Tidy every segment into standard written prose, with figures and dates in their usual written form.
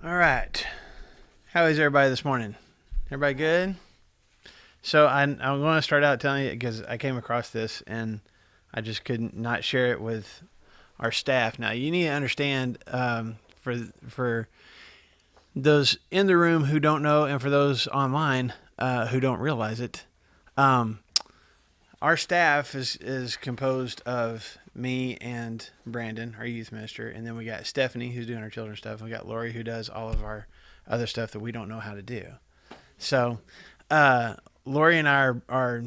All right. How is everybody this morning? Everybody good? So I'm going to start out telling you because I came across this and I just couldn't not share it with our staff. Now you need to understand for those in the room who don't know and for those online who don't realize it, our staff is composed of me and Brandon, our youth minister, and then we got Stephanie who's doing our children's stuff. We got Lori who does all of our other stuff that we don't know how to do. So Lori and I are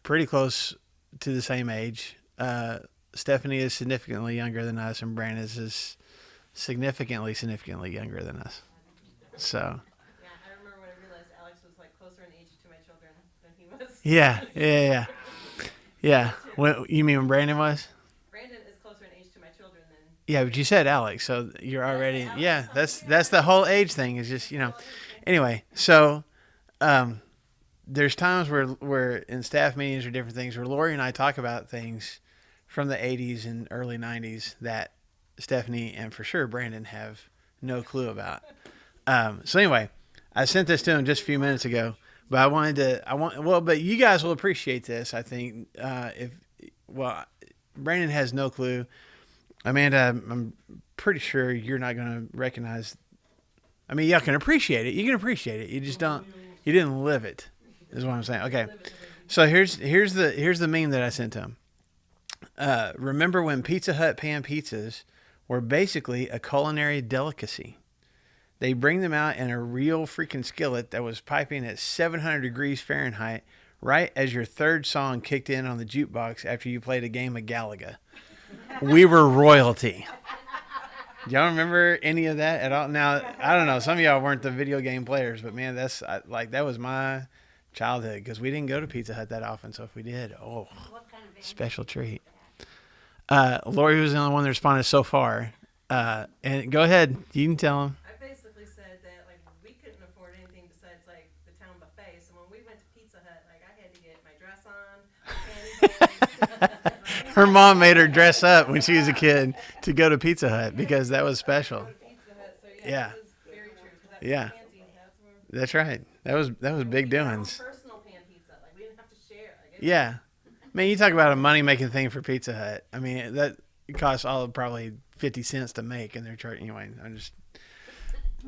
pretty close to the same age. Stephanie is significantly younger than us, and Brandon is significantly younger than us. So. Yeah, I remember when I realized Alex was like closer in age to my children than he was. Yeah. You mean when Brandon was? Brandon is closer in age to my children than. Yeah, but you said Alex, so you're already. Yeah, that's the whole age thing. Is just Anyway, so there's times where in staff meetings or different things where Lori and I talk about things from the 80s and early 90s that Stephanie and for sure Brandon have no clue about. So anyway, I sent this to him just a few minutes ago, but but you guys will appreciate this. I think Brandon has no clue. Amanda, I'm pretty sure you're not going to recognize. I mean, y'all can appreciate it. You can appreciate it. You just don't. You didn't live it. Is what I'm saying. Okay, so here's the meme that I sent to him. Remember when Pizza Hut pan pizzas were basically a culinary delicacy? They bring them out in a real freaking skillet that was piping at 700 degrees Fahrenheit right as your third song kicked in on the jukebox after you played a game of Galaga. We were royalty. Do y'all remember any of that at all? Now, I don't know. Some of y'all weren't the video game players, but man, that was my childhood because we didn't go to Pizza Hut that often. So if we did, special treat. Lori was the only one that responded so far. And go ahead. You can tell him. I basically said that we couldn't afford anything besides the town buffet. So when we went to Pizza Hut, I had to get my dress on, pantyhose. Her mom made her dress up when she was a kid to go to Pizza Hut because that was special. Yeah. That was very true. Yeah. That's right. That was big doings. Personal pan pizza. We didn't have to share. Yeah. Man, you talk about a money-making thing for Pizza Hut. I mean, that costs probably 50 cents to make, and they're charging anyway.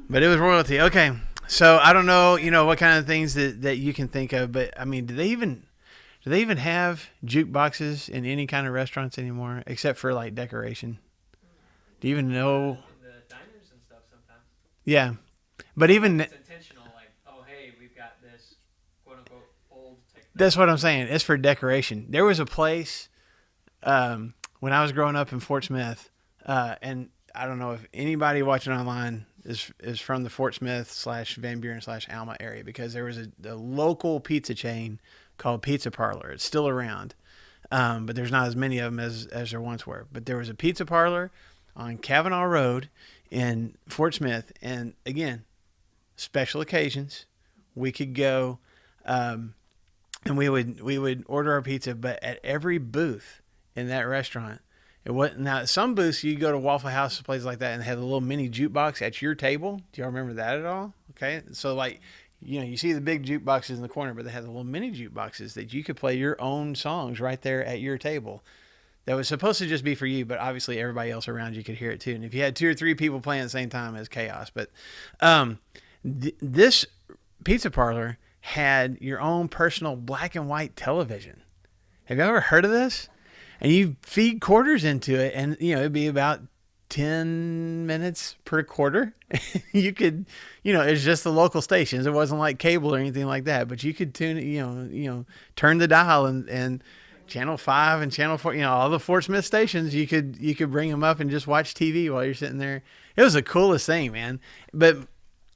But it was royalty. Okay, so I don't know, what kind of things that you can think of, but I mean, do they even have jukeboxes in any kind of restaurants anymore, except for decoration? Do you even know? In the diners and stuff sometimes. Yeah, but even it's intentional. Hey, we've got this quote unquote old technology. That's what I'm saying. It's for decoration. There was a place when I was growing up in Fort Smith, and I don't know if anybody watching online is from the Fort Smith / Van Buren / Alma area, because there was a local pizza chain called Pizza Parlor. It's still around, but there's not as many of them as there once were. But there was a pizza parlor on Kavanaugh Road in Fort Smith, and again, special occasions we could go, and we would order our pizza, but at every booth in that restaurant, it wasn't. Now, some booths you go to Waffle House, places like that, and they have a little mini jukebox at your table. Do y'all remember that at all? Okay, so you see the big jukeboxes in the corner, but they have the little mini jukeboxes that you could play your own songs right there at your table. That was supposed to just be for you, but obviously everybody else around you could hear it too. And if you had 2 or 3 people playing at the same time, it was chaos. But this pizza parlor had your own personal black and white television. Have you ever heard of this? And you feed quarters into it, and it'd be about 10 minutes per quarter. You could, it's just the local stations. It wasn't like cable or anything like that, but you could tune it, turn the dial and Channel 5 and Channel 4, all the Fort Smith stations, you could bring them up and just watch TV while you're sitting there. It was the coolest thing, man. But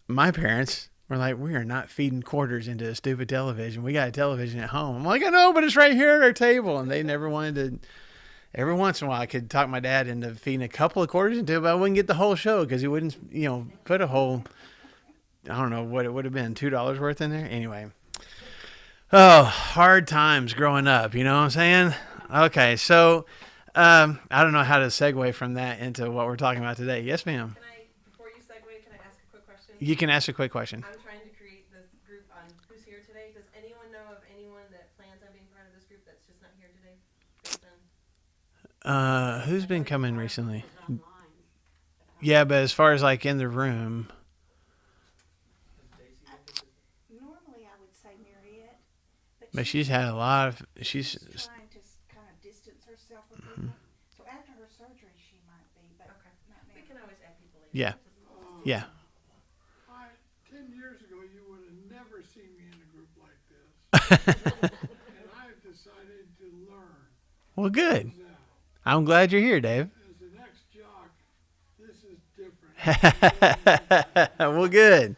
my parents were like, we are not feeding quarters into a stupid television. We got a television at home. I'm like, I know, but it's right here at our table. And they never wanted to. Every once in a while, I could talk my dad into feeding a couple of quarters into it, but I wouldn't get the whole show because he wouldn't, put a whole, I don't know what it would have been, $2 worth in there. Anyway. Oh, hard times growing up. You know what I'm saying? Okay, so I don't know how to segue from that into what we're talking about today. Yes, ma'am. Before you segue, can I ask a quick You can ask a quick question. I'm trying to create this group on who's here today. Does anyone know of anyone that plans on being part of this group that's just not here today? Who's been coming recently? Online. Yeah, but as far as like in the room, Normally I would say Marriott, but she's had a lot of. she's trying to kind of distance herself with Mm-hmm. people. So after her surgery, she might be, but Okay. not We now. can always add people later. Yeah. Yeah. 10 years ago, you would have never seen me in a group like this. And I've decided to learn. Well, good. Now, I'm glad you're here, Dave. as an ex-jock, this is different. Well, good.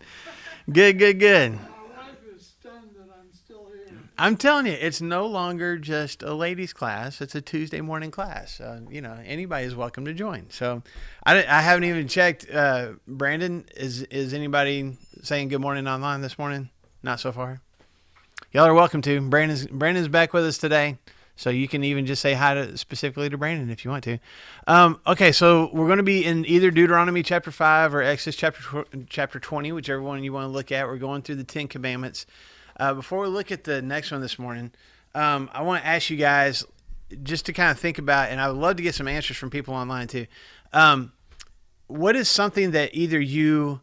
Good. My wife is stunned that I'm still here. I'm telling you, it's no longer just a ladies' class. It's a Tuesday morning class. Anybody is welcome to join. So I haven't even checked. Brandon, is anybody saying good morning online this morning? Not so far. Y'all are welcome to. Brandon's back with us today. So you can even just say hi specifically to Brandon if you want to. Okay, so we're going to be in either Deuteronomy chapter 5 or Exodus chapter 20, whichever one you want to look at. We're going through the 10 Commandments. Before we look at the next one this morning, I want to ask you guys just to kind of think about, and I would love to get some answers from people online too. What is something that either you've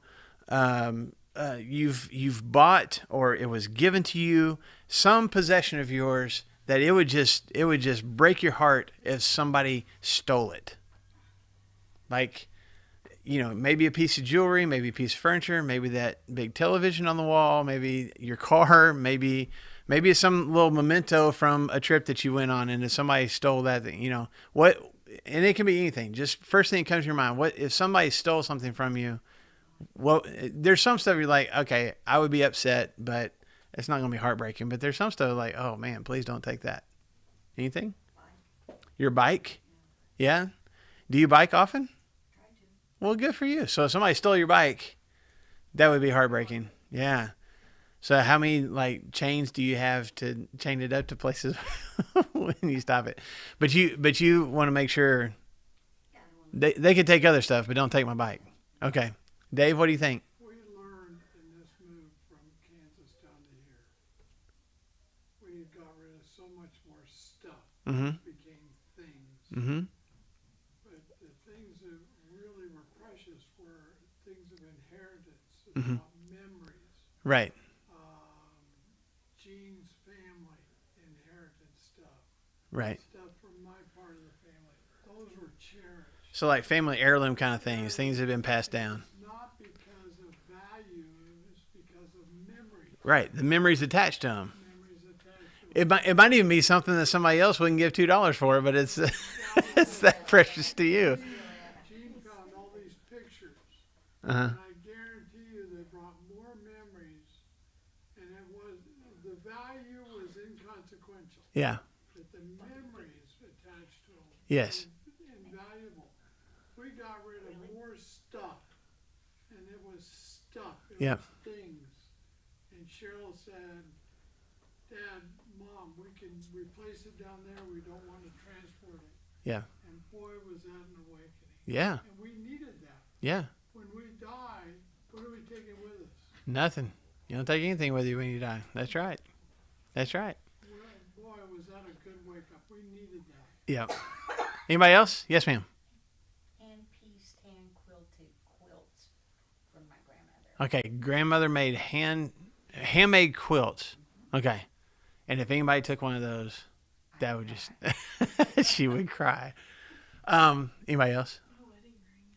bought or it was given to you, some possession of yours that it would just break your heart if somebody stole it? Like, maybe a piece of jewelry, maybe a piece of furniture, maybe that big television on the wall, maybe your car, maybe it's some little memento from a trip that you went on, and if somebody stole that, what? And it can be anything. Just first thing that comes to your mind. What if somebody stole something from you? Well, there's some stuff you're like, okay, I would be upset, but it's not going to be heartbreaking. But there's some stuff like, oh man, please don't take that. Anything? Your bike? Yeah. Do you bike often? Well, good for you. So if somebody stole your bike, that would be heartbreaking. Yeah. So how many chains do you have to chain it up to places when you stop it? But you want to make sure they can take other stuff, but don't take my bike. Okay. Dave, what do you think? We learned in this move from Kansas down to here. We got rid of so much more stuff. Mm-hmm. It became things. Mm-hmm. But the things that really were precious were things of inheritance, Mhm. about memories. Right. Jean's family inheritance stuff. Right. Stuff from my part of the family. Those were cherished. So like family heirloom kind of things that have been passed down. Not because of value, it was because of memory. Right. The memories attached to them. Memories attached to It might even be something that somebody else wouldn't give $2 for, but it's it's that precious to you. Jean found all these pictures. Uh-huh. And I guarantee you they brought more memories, and the value was inconsequential. Yeah. But the memories attached to them Yes. were invaluable. We got rid of more stuff, and it was stuff. It Yep. was things. And Cheryl said, Dad, Mom, we can replace it down there. We don't want to transport it. Yeah. And boy, was that an awakening. Yeah. And we needed that. Yeah. When we die, what are we taking with us? Nothing. You don't take anything with you when you die. That's right. That's right. Well, boy, was that a good wake up. We needed that. Yeah. Anybody else? Yes, ma'am. Hand-pieced, hand-quilted quilts from my grandmother. Okay. Grandmother made handmade quilts. Okay. And if anybody took one of those, that would just she would cry. Anybody else?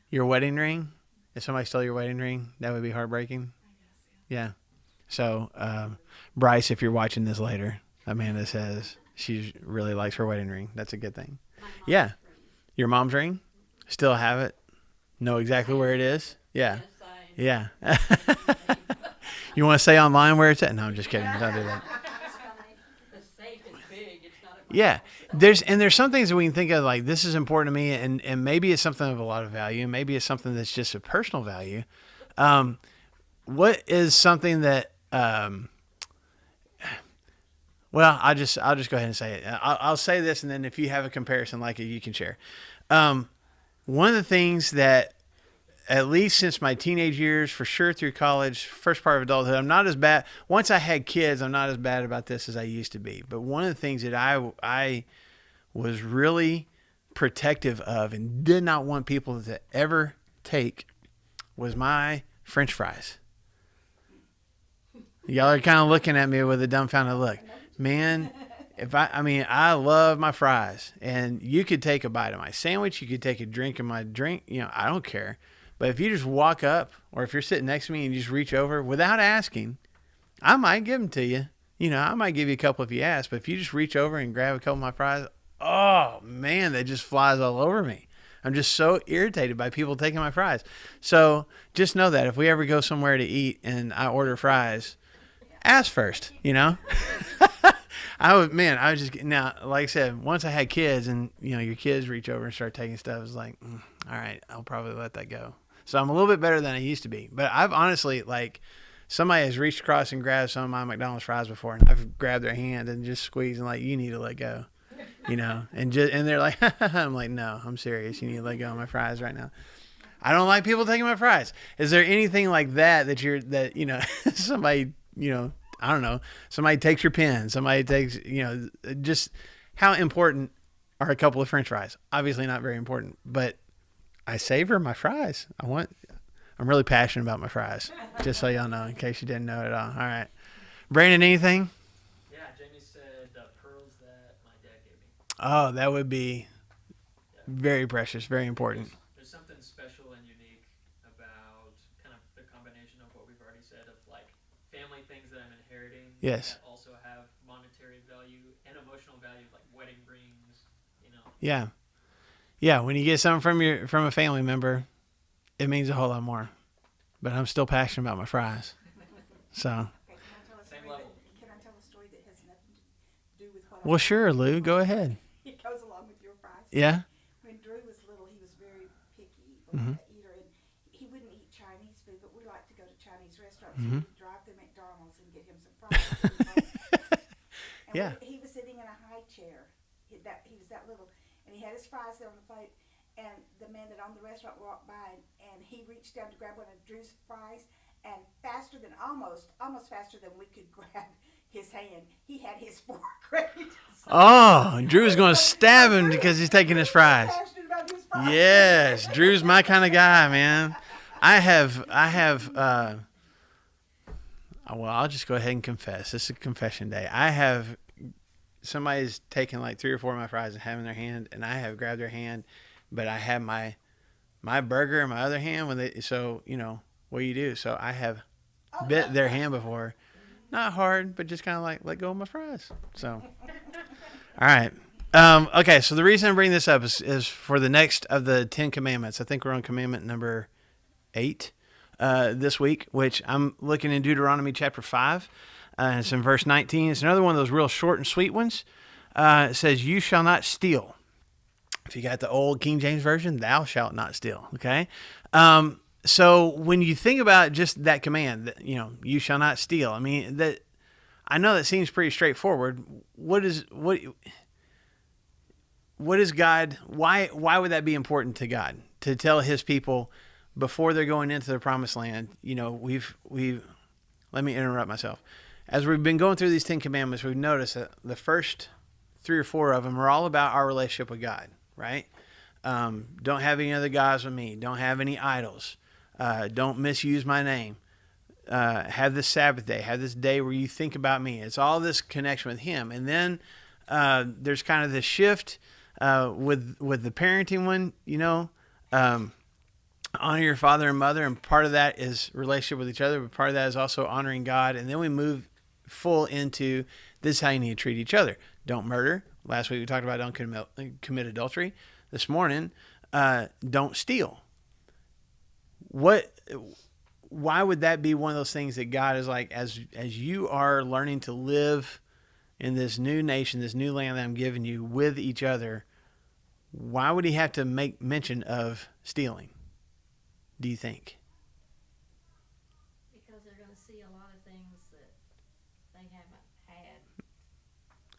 Your wedding ring? If somebody stole your wedding ring, that would be heartbreaking. Yeah. So, Bryce, if you're watching this later, Amanda says she really likes her wedding ring. That's a good thing. Yeah. Ring. Your mom's ring? Still have it? Know exactly where it is? Yeah. Yes, Yeah. You want to say online where it's at? No, I'm just kidding. Don't do that. The safe is big. It's not a Yeah. There's some things that we can think of like this is important to me, and maybe it's something of a lot of value, maybe it's something that's just a personal value. What is something that well, I'll just go ahead and say it. I'll say this, and then if you have a comparison like it, you can share. One of the things that at least since my teenage years, for sure through college, first part of adulthood, I'm not as bad. Once I had kids, I'm not as bad about this as I used to be. But one of the things that I was really protective of and did not want people to ever take was my French fries. Y'all are kind of looking at me with a dumbfounded look. Man, I love my fries. And you could take a bite of my sandwich. You could take a drink of my drink. I don't care. But if you just walk up, or if you're sitting next to me and you just reach over without asking, I might give them to you. I might give you a couple if you ask. But if you just reach over and grab a couple of my fries, oh, man, that just flies all over me. I'm just so irritated by people taking my fries. So just know that if we ever go somewhere to eat and I order fries, ask first, I was just, now, like I said, once I had kids and, your kids reach over and start taking stuff, it's like, all right, I'll probably let that go. So I'm a little bit better than I used to be. But I've honestly, somebody has reached across and grabbed some of my McDonald's fries before, and I've grabbed their hand and just squeezed and you need to let go, and they're like, I'm like, no, I'm serious. You need to let go of my fries right now. I don't like people taking my fries. Is there anything like that somebody, I don't know, somebody takes your pen, somebody takes, just how important are a couple of French fries? Obviously not very important, but I savor my fries. I'm really passionate about my fries, just so y'all know, in case you didn't know it all. All right. Brandon, anything? Yeah, Jamie said the pearls that my dad gave me. Oh, that would be very precious, very important. There's something special and unique about kind of the combination of what we've already said of family things that I'm inheriting. Yes. That also have monetary value and emotional value, like wedding rings, Yeah. Yeah, when you get something from a family member, it means a whole lot more. But I'm still passionate about my fries. So. Same level. Can I tell a story that has nothing to do with what Well, sure, Lou, go ahead. It goes along with your fries. Yeah. When Drew was little, he was very picky eater, and he wouldn't eat Chinese food, but we like to go to Chinese restaurants. So we'd drive to McDonald's and get him some fries. And Yeah. he was sitting in a high chair. He was that little, and he had his fries there on the plate. And the man that owned the restaurant walked by, and he reached down to grab one of Drew's fries, and almost faster than we could grab his hand, he had his fork ready. Oh, Drew's going to stab him because he's taking his fries. Passionate about his fries. Yes, Drew's my kind of guy, man. Well, I'll just go ahead and confess. This is a confession day. Somebody's taken 3 or 4 of my fries and have in their hand, and I have grabbed their hand, but I have my burger in my other hand what do you do? So I have bit their hand before. Not hard, but just kind of let go of my fries. So, all right. Okay, so the reason I bring this up is for the next of the 10 commandments. I think we're on commandment number 8 this week, which I'm looking in Deuteronomy chapter 5. It's in verse 19. It's another one of those real short and sweet ones. It says, you shall not steal. If you got the old King James Version, thou shalt not steal. Okay? So when you think about just that command, you shall not steal. I mean, I know that seems pretty straightforward. What is God? Why would that be important to God to tell His people before they're going into the promised land? Let me interrupt myself. As we've been going through these 10 commandments, we've noticed that the first 3 or 4 of them are all about our relationship with God, right? Don't have any other gods with me. Don't have any idols. Don't misuse my name. Have this Sabbath day. Have this day where you think about me. It's all this connection with Him. And then there's kind of this shift with the parenting one, honor your father and mother, and part of that is relationship with each other, but part of that is also honoring God. And then we move full into this is how you need to treat each other. Don't murder. Last week we talked about don't commit adultery. This morning, don't steal. Why would that be one of those things that God is like, as you are learning to live in this new nation, this new land that I'm giving you with each other, why would He have to make mention of stealing, do you think? Because they're going to see a lot of things that they haven't had.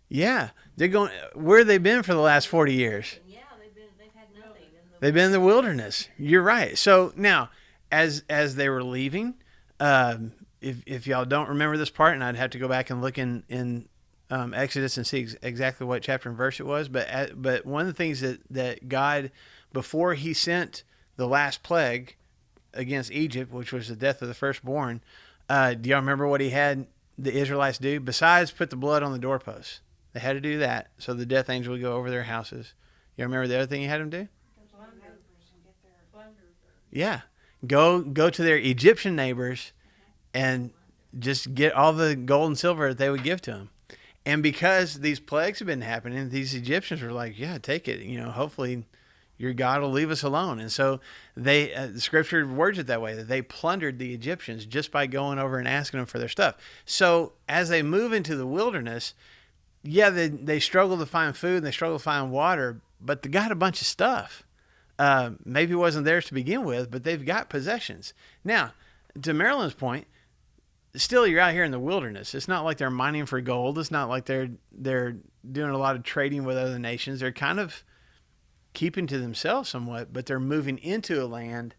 Yeah, they're going where they've been for the last 40 years. And yeah, they've had nothing, and the They've been in the wilderness. You're right. So now, as they were leaving, if y'all don't remember this part, and I'd have to go back and look in Exodus and see exactly what chapter and verse it was, but one of the things that God, before he sent the last plague against Egypt, which was the death of the firstborn, do y'all remember what he had the Israelites do? Besides put the blood on the doorposts, they had to do that so the death angel would go over their houses. You remember the other thing he had them do? Yeah. Go to their Egyptian neighbors and just get all the gold and silver that they would give to them. And because these plagues have been happening, these Egyptians were like, yeah, take it. Hopefully your God will leave us alone. And so the scripture words it that way, that they plundered the Egyptians just by going over and asking them for their stuff. So as they move into the wilderness, yeah, they struggle to find food and they struggle to find water, but they got a bunch of stuff. Maybe it wasn't theirs to begin with, but they've got possessions. Now, to Marilyn's point, still you're out here in the wilderness. It's not like they're mining for gold. It's not like they're doing a lot of trading with other nations. They're kind of keeping to themselves somewhat, but they're moving into a land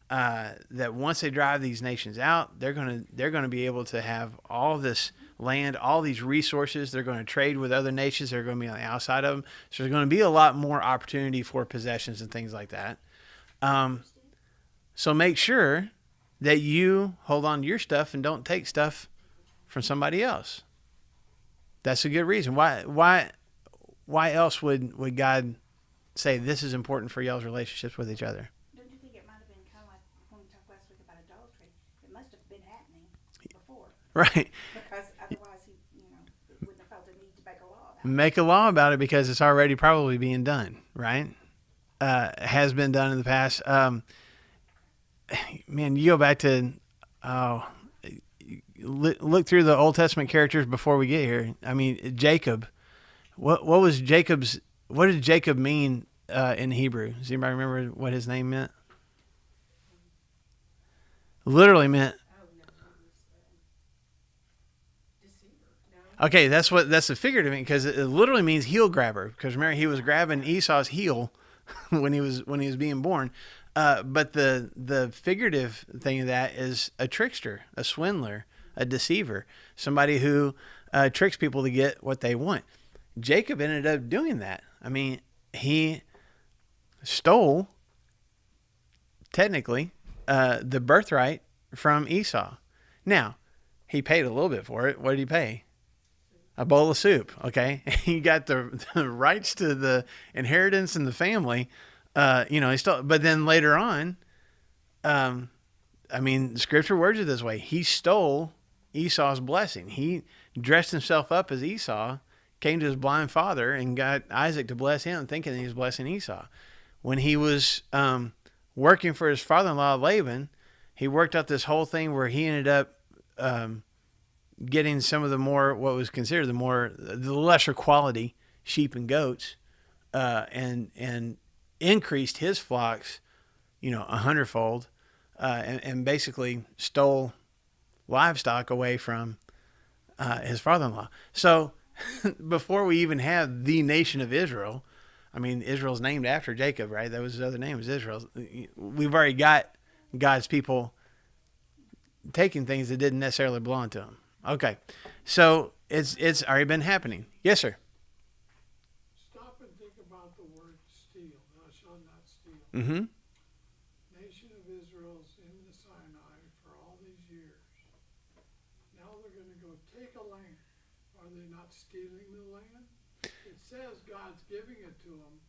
that once they drive these nations out, they're gonna be able to have all this land, all these resources. They're going to trade with other nations. They're going to be on the outside of them. So there's going to be a lot more opportunity for possessions and things like that. So make sure that you hold on to your stuff and don't take stuff from somebody else. That's a good reason. Why else would God say this is important for y'all's relationships with each other? Don't you think it might have been kind of like when we talked last week about adultery? It must have been happening before. Right. Because otherwise he wouldn't have felt the need to make a law about it. Make a law about it because it's already probably being done, right? Has been done in the past. Man, you go back to look through the Old Testament characters before we get here. I mean, Jacob. What did Jacob mean in Hebrew? Does anybody remember what his name meant? Literally meant. Okay, that's the figurative meaning, because it literally means heel grabber. Because remember, he was grabbing Esau's heel when he was being born. But the figurative thing of that is a trickster, a swindler, a deceiver, somebody who tricks people to get what they want. Jacob ended up doing that. I mean, he stole, technically, the birthright from Esau. Now, he paid a little bit for it. What did he pay? A bowl of soup, okay? He got the rights to the inheritance in the family. He stole, but then later on, Scripture words it this way. He stole Esau's blessing. He dressed himself up as Esau, came to his blind father, and got Isaac to bless him, thinking that he was blessing Esau. When he was working for his father-in-law, Laban, he worked out this whole thing where he ended up getting some of the more, what was considered the lesser quality sheep and goats, and increased his flocks, 100-fold, and basically stole livestock away from his father-in-law. So before we even have the nation of Israel, Israel's named after Jacob, right? That was his other name, was Israel. We've already got God's people taking things that didn't necessarily belong to them. Okay, so it's already been happening. Yes, sir. Stop and think about the word steal. Thou shalt not steal. Mm-hmm. Nation of Israel's in the Sinai for all these years. Now they're going to go take a land. Are they not stealing the land? It says God's giving it to them,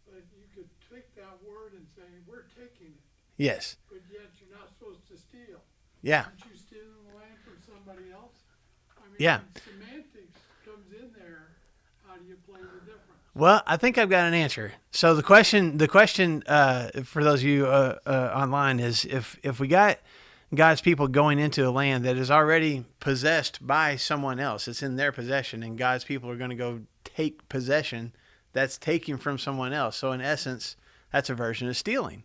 but you could take that word and say, we're taking it. Yes. But yet you're not supposed to steal. Yeah. Aren't you stealing the land from somebody else? Yeah. Semantics comes in there. How do you play the difference? Well, I think I've got an answer. So the question for those of you online is, if we got God's people going into a land that is already possessed by someone else, it's in their possession, and God's people are going to go take possession that's taken from someone else. So in essence, that's a version of stealing.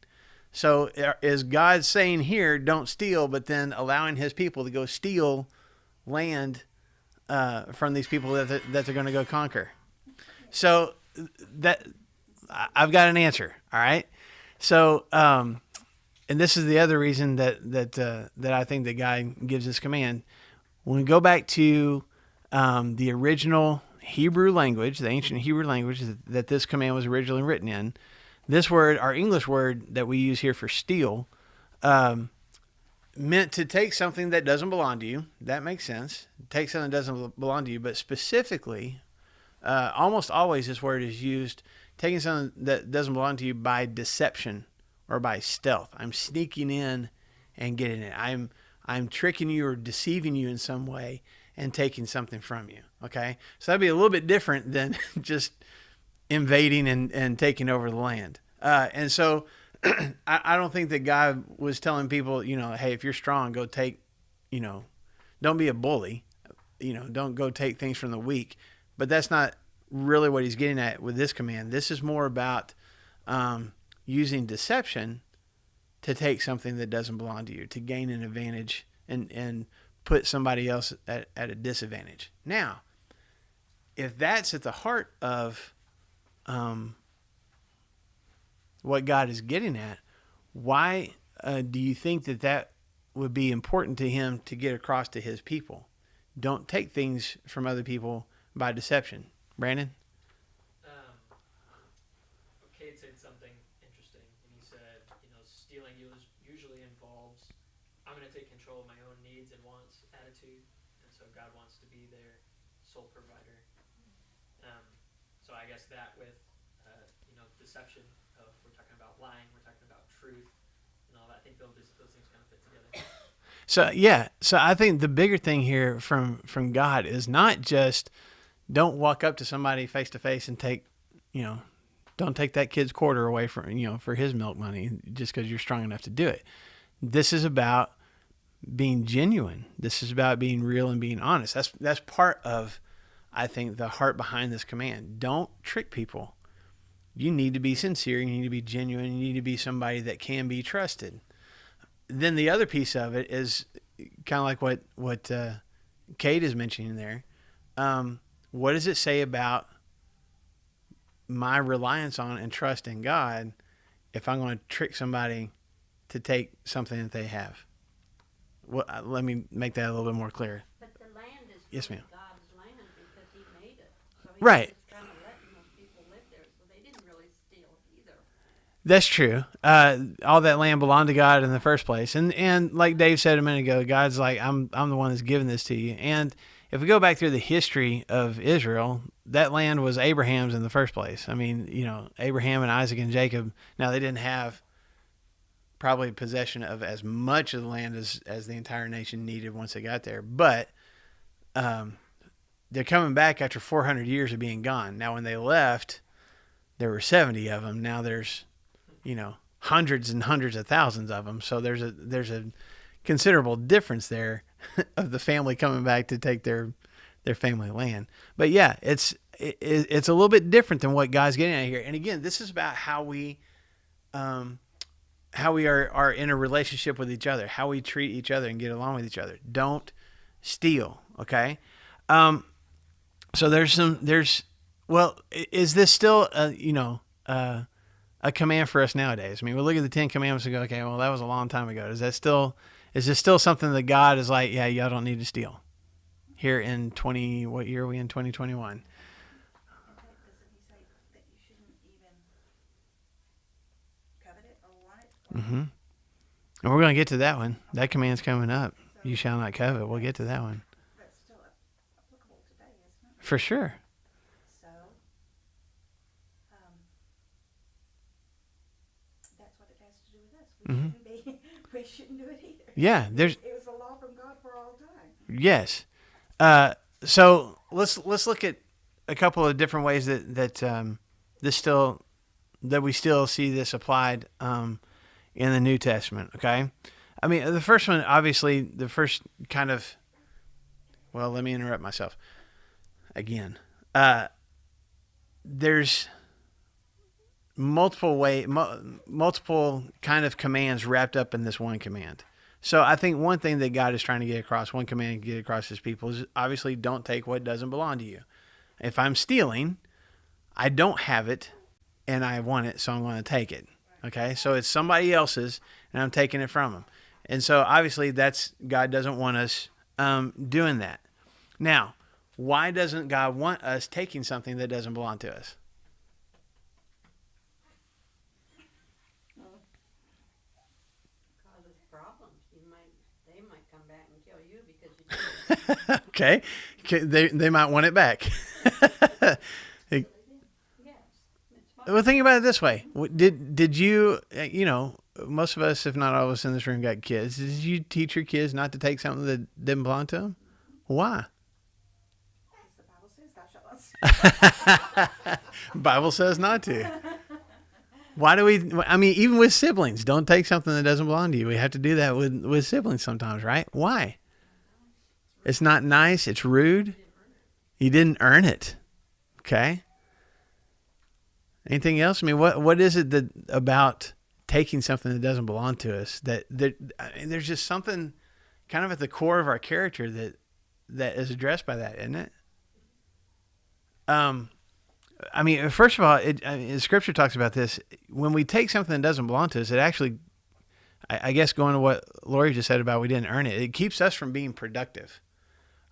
So is God saying here, don't steal, but then allowing his people to go steal land from these people that they're going to go conquer? So that I've got an answer. All right. So, and this is the other reason that I think the guy gives this command. When we go back to the original Hebrew language, the ancient Hebrew language that this command was originally written in, this word, our English word that we use here for steal, meant to take something that doesn't belong to you. That makes sense. Take something that doesn't belong to you, but specifically, almost always this word is used taking something that doesn't belong to you by deception or by stealth. I'm sneaking in and getting it. I'm tricking you or deceiving you in some way and taking something from you. Okay? So that'd be a little bit different than just invading and taking over the land. And so I don't think that God was telling people, hey, if you're strong, go take, don't be a bully, don't go take things from the weak. But that's not really what he's getting at with this command. This is more about using deception to take something that doesn't belong to you, to gain an advantage and put somebody else at a disadvantage. Now, if that's at the heart of what God is getting at, why do you think that would be important to him to get across to his people? Don't take things from other people by deception. Brandon? Cade said something interesting, and he said, stealing usually involves, I'm going to take control of my own needs and wants attitude, and so God wants to be their sole provider. So I guess that with, deception, we're talking about lying, we're talking about truth, and all that. I think those things kind of fit together. So I think the bigger thing here from God is not just don't walk up to somebody face to face and take, don't take that kid's quarter away from, for his milk money just because you're strong enough to do it. This is about being genuine. This is about being real and being honest. That's part of, I think, the heart behind this command. Don't trick people. You need to be sincere. You need to be genuine. You need to be somebody that can be trusted. Then the other piece of it is kind of like what Kate is mentioning there. What does it say about my reliance on and trust in God if I'm going to trick somebody to take something that they have? Well, let me make that a little bit more clear. But the land is Yes, really ma'am. God's land because he made it. So he Right. was kind of letting those people live there, so they didn't really steal either. That's true. All that land belonged to God in the first place. And like Dave said a minute ago, God's like, I'm the one that's giving this to you. And if we go back through the history of Israel, that land was Abraham's in the first place. I mean, Abraham and Isaac and Jacob, now they didn't have probably possession of as much of the land as the entire nation needed once they got there. But they're coming back after 400 years of being gone. Now, when they left, there were 70 of them. Now there's, hundreds and hundreds of thousands of them. So there's a considerable difference there of the family coming back to take their family land. But yeah, it's a little bit different than what God's getting at here. And again, this is about how we are in a relationship with each other, how we treat each other and get along with each other. Don't steal. Okay. So is this still a command for us nowadays? I mean, we look at the 10 Commandments and go, okay, well, that was a long time ago. Is this still something that God is like, yeah, y'all don't need to steal here in what year are we in? 2021. Doesn't he say that you shouldn't even covet it or want it? Mm-hmm. And we're going to get to that one. That command's coming up. You shall not covet. We'll get to that one. That's still applicable today, isn't it? For sure. So, that's what it has to do with us. We shouldn't do it either. Yeah, It was a law from God for all time. yes. So let's look at a couple of different ways that we still see this applied in the New Testament. Okay, I mean the first one, obviously, the first kind of. Well, let me interrupt myself again. There's multiple kind of commands wrapped up in this one command. So I think one thing that God is trying to get across, one command to get across his people, is obviously don't take what doesn't belong to you. If I'm stealing, I don't have it and I want it, so I'm going to take it. Okay, so it's somebody else's, and I'm taking it from them. And so obviously God doesn't want us doing that. Now, why doesn't God want us taking something that doesn't belong to us? Causes problems. They might come back and kill you because you did it. Okay, they might want it back. Yes. It's fine. Well, think about it this way: did you most of us, if not all of us in this room, got kids? Did you teach your kids not to take something that didn't belong to them? Why? As the Bible says, thou shalt not. Bible says not to. Why do we? I mean, even with siblings, don't take something that doesn't belong to you. We have to do that with siblings sometimes, right? Why? It's not nice. It's rude. You didn't earn it. Okay. Anything else? I mean, what is it that about taking something that doesn't belong to us that I mean, there's just something kind of at the core of our character that is addressed by that, isn't it? I mean, first of all, Scripture talks about this. When we take something that doesn't belong to us, it actually, I guess, going to what Lori just said about we didn't earn it, it keeps us from being productive.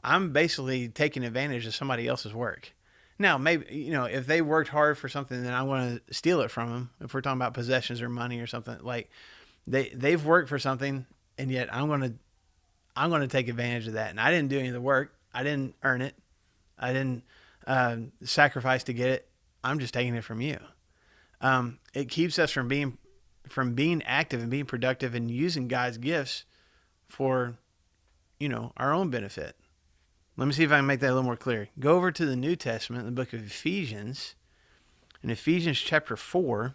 I'm basically taking advantage of somebody else's work. Now, maybe, if they worked hard for something, then I want to steal it from them. If we're talking about possessions or money or something, like they've worked for something, and yet I'm going to take advantage of that. And I didn't do any of the work. I didn't earn it. I didn't sacrifice to get it. I'm just taking it from you. It keeps us from being active and being productive and using God's gifts for, our own benefit. Let me see if I can make that a little more clear. Go over to the New Testament, the book of Ephesians. In Ephesians chapter 4.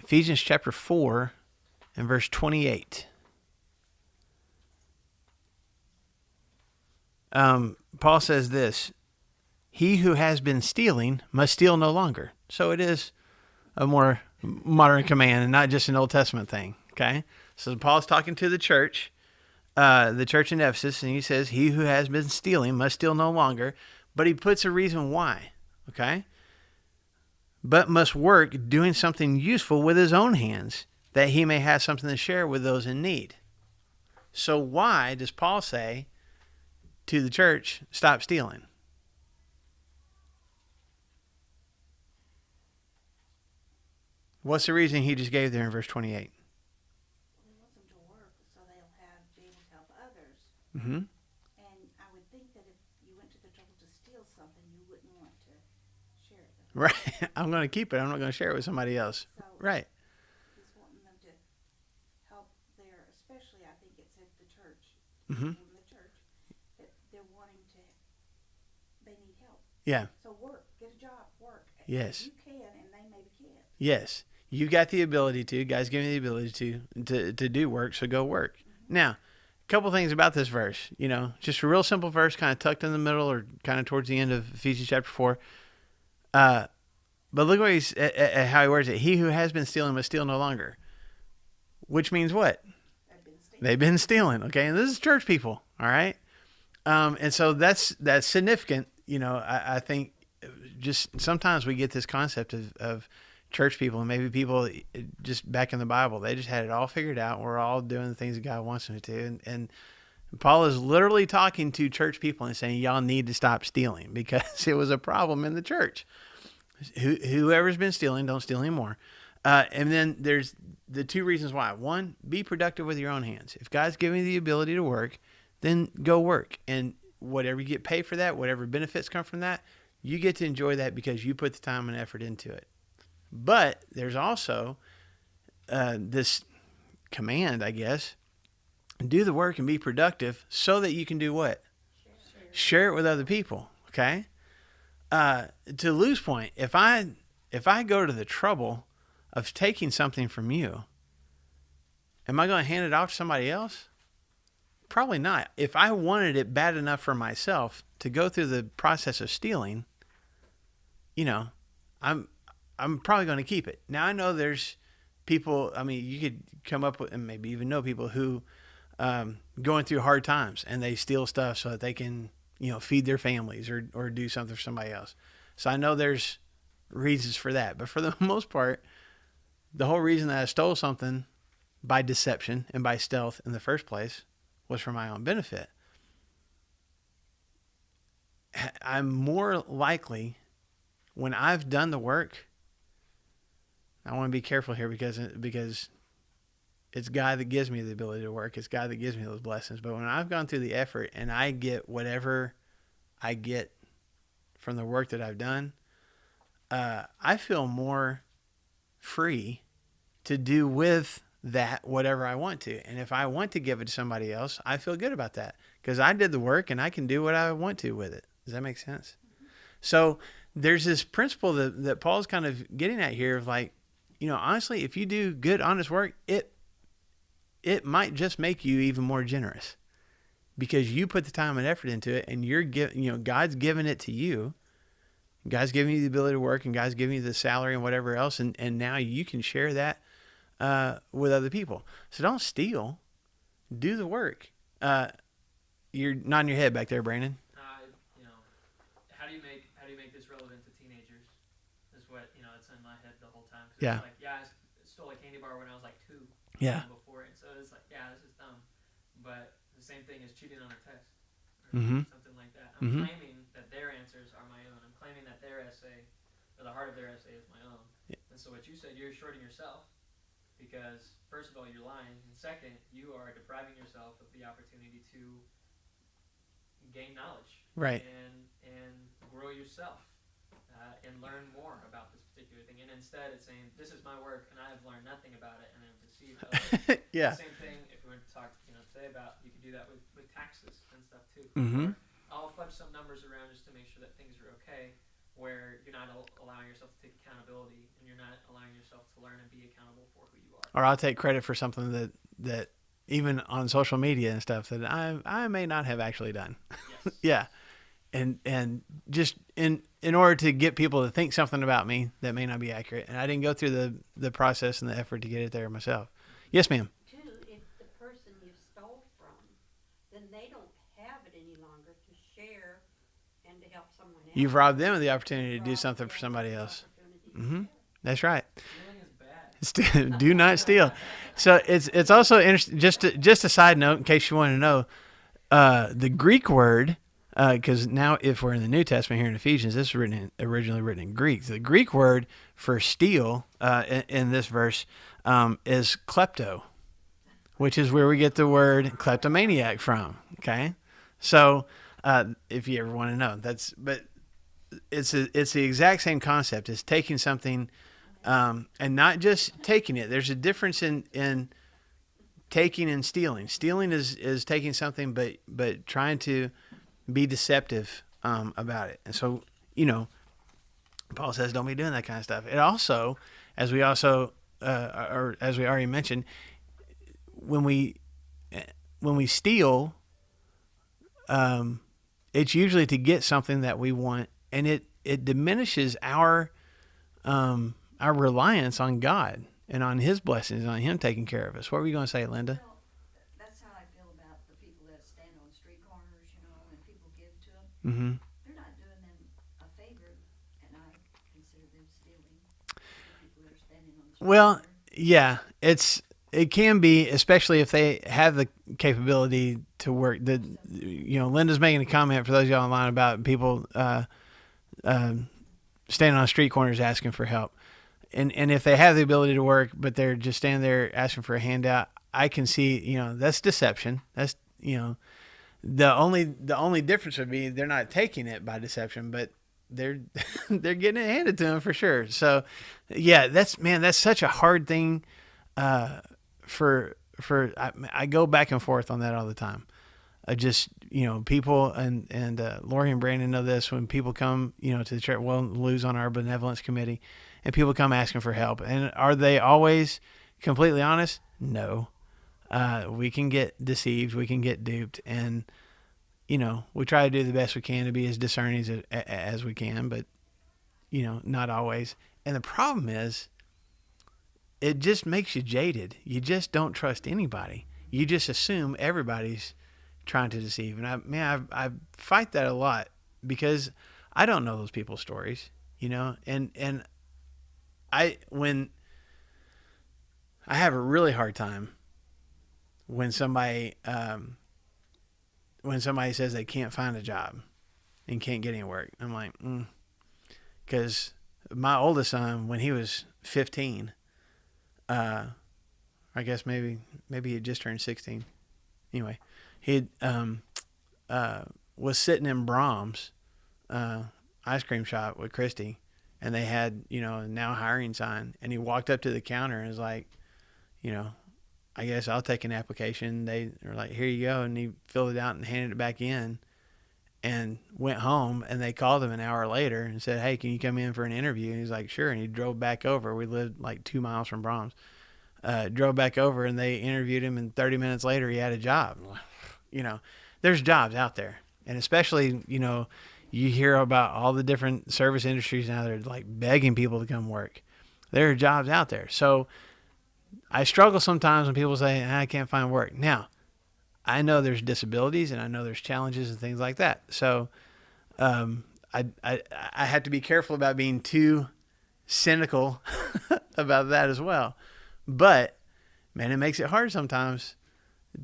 Ephesians chapter 4 and verse 28. Paul says this: he who has been stealing must steal no longer. So it is a more modern command and not just an Old Testament thing. Okay. So Paul's talking to the church in Ephesus, and he says, he who has been stealing must steal no longer, but he puts a reason why. Okay. But must work doing something useful with his own hands, that he may have something to share with those in need. So why does Paul say to the church, stop stealing? What's the reason he just gave there in verse 28? He wants them to work so they'll be able to help others. Mm-hmm. And I would think that if you went to the trouble to steal something, you wouldn't want to share it with them. Right. I'm going to keep it. I'm not going to share it with somebody else. So Right. he's wanting them to help there, especially I think it's at the church. Mm-hmm. In the church, that they're wanting to, they need help. Yeah. So work, get a job, work. Yes. You can, and they maybe can't. Yes. You got the ability to. God's given you the ability to do work, so go work. Mm-hmm. Now, a couple things about this verse. Just a real simple verse, kind of tucked in the middle or kind of towards the end of Ephesians chapter 4. But look at how he words it. He who has been stealing must steal no longer. Which means what? They've been stealing. Okay, and this is church people. All right, and so that's significant. I think just sometimes we get this concept of church people, and maybe people just back in the Bible, they just had it all figured out. We're all doing the things that God wants them to, and Paul is literally talking to church people and saying, y'all need to stop stealing because it was a problem in the church. Whoever's been stealing, don't steal anymore. And then there's the two reasons why. One, be productive with your own hands. If God's giving you the ability to work, then go work. And whatever you get paid for that, whatever benefits come from that, you get to enjoy that because you put the time and effort into it. But there's also this command, I guess, do the work and be productive so that you can do what? Share it with other people, okay? To Lou's point, if I go to the trouble of taking something from you, am I going to hand it off to somebody else? Probably not. If I wanted it bad enough for myself to go through the process of stealing, I'm probably going to keep it. Now, I know there's people, you could come up with, and maybe even know people who going through hard times and they steal stuff so that they can, feed their families or do something for somebody else. So I know there's reasons for that. But for the most part, the whole reason that I stole something by deception and by stealth in the first place was for my own benefit. I'm more likely, when I've done the work, I want to be careful here because it's God that gives me the ability to work. It's God that gives me those blessings. But when I've gone through the effort and I get whatever I get from the work that I've done, I feel more free to do with that whatever I want to. And if I want to give it to somebody else, I feel good about that because I did the work and I can do what I want to with it. Does that make sense? So there's this principle that Paul's kind of getting at here of like, honestly, if you do good, honest work, it might just make you even more generous because you put the time and effort into it and God's giving it to you. God's giving you the ability to work and God's giving you the salary and whatever else. And now you can share that with other people. So don't steal. Do the work. You're nodding your head back there, Brandon. How do you make this relevant to teenagers? Is what it's in my head the whole time. Yeah. It's like, I stole a candy bar when I was like 2. Yeah. Before it, so it's like, this is dumb. But the same thing as cheating on a test, or something like that. I'm claiming that their answers are my own. I'm claiming that their essay, or the heart of their essay, is my own. Yeah. And so what you said, you're shorting yourself, because first of all, you're lying, and second, you are depriving yourself of the opportunity to gain knowledge, right, and grow yourself, and learn more about this particular thing. And instead, it's saying, "This is my work, and I have learned nothing about it, and I have deceived others." Yeah. The same thing. If we were to talk, today about, you can do that with taxes and stuff too. Mm-hmm. I'll fudge some numbers around just to make sure that things are okay, where you're not allowing yourself to take accountability, and you're not allowing yourself to learn and be accountable for who you are. Or I'll take credit for something that even on social media and stuff that I may not have actually done. Yes. Yeah. And just in order to get people to think something about me that may not be accurate. And I didn't go through the process and the effort to get it there myself. Yes, ma'am. Too, if the person you stole from, then they don't have it any longer to share and to help someone else. You've robbed them of the opportunity to do something for somebody else. Mm-hmm. That's right. Stealing is bad. Do not steal. So it's also interesting. Just a side note, in case you want to know, the Greek word, because now if we're in the New Testament here in Ephesians, this is originally written in Greek. The Greek word for steal in this verse is klepto, which is where we get the word kleptomaniac from. Okay, so if you ever want to know, but it's the exact same concept. It's taking something. And not just taking it. There's a difference in taking and stealing. Stealing is taking something, but trying to be deceptive about it. And so, Paul says, don't be doing that kind of stuff. It also, as we already mentioned, when we steal, it's usually to get something that we want, and it diminishes our reliance on God and on His blessings, on Him taking care of us. What were you going to say, Linda? Well, that's how I feel about the people that stand on street corners, and people give to them. Mm-hmm. They're not doing them a favor, and I consider them stealing. The people that are standing on the street Well, corner. yeah, it can be, especially if they have the capability to work. Linda's making a comment for those of y'all online about people standing on street corners asking for help. And if they have the ability to work, but they're just standing there asking for a handout, I can see, that's deception. That's, the only difference would be they're not taking it by deception, but they're getting it handed to them for sure. So, yeah, that's such a hard thing. I go back and forth on that all the time. People and Lori and Brandon know this, when people come, to the church, Lou's on our benevolence committee, and people come asking for help. And are they always completely honest? No. We can get deceived. We can get duped. And, we try to do the best we can to be as discerning as we can, but, not always. And the problem is, it just makes you jaded. You just don't trust anybody. You just assume everybody's trying to deceive. And I fight that a lot because I don't know those people's stories. you know, and when I have a really hard time when somebody says they can't find a job and can't get any work. I'm like, because my oldest son, when he was 15, I guess maybe he had just turned 16. Anyway, he was sitting in Brahms ice cream shop with Christy, and they had, you know, a now hiring sign, and he walked up to the counter and was like, you know, I guess I'll take an application. They were like, here you go, and he filled it out and handed it back in and went home, and they called him an hour later and said, hey, can you come in for an interview? And he's like, sure. And he drove back over. We lived like 2 miles from Brahms. Drove back over, and they interviewed him, and 30 minutes later he had a job. You know, there's jobs out there, and especially, you know, you hear about all the different service industries now. They're like begging people to come work. There are jobs out there. So I struggle sometimes when people say, I can't find work. Now, I know there's disabilities, and I know there's challenges and things like that. So I have to be careful about being too cynical about that as well. But man, it makes it hard sometimes